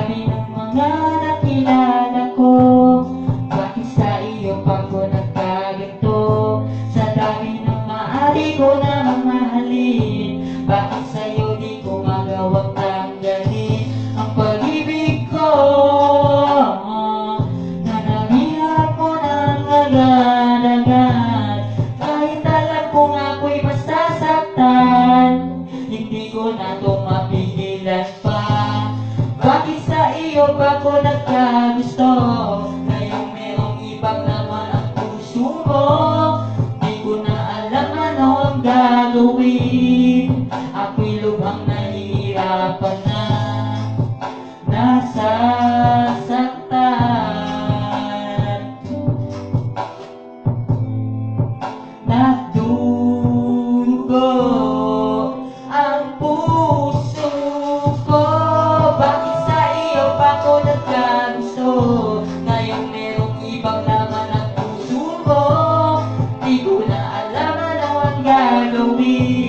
dami ng mga nakilala ko, bakit sa iyo pa ko nagkaganto? Sa dami ng maaari ko na mamahalin, bakit sa iyo di ko magawang tanggalin ang pag-ibig ko? Na nangihap mo ng agad-agad, kahit alam kong ako'y masasaktan, hindi ko na ito mapigilan pa. Bakit sa iyo ba ko nagkagusto? Ngayong merong ibang naman ang puso mo, di ko na alam ano ang gagawin. Ako'y lubhang nahihirapan na, nasasaktan, nagdugo ang puso ko. Bakit sa iyo ba ko nagkagusto? Ngayong merong ibang laman ang puso ko, di ko na alam ano ang gagawin.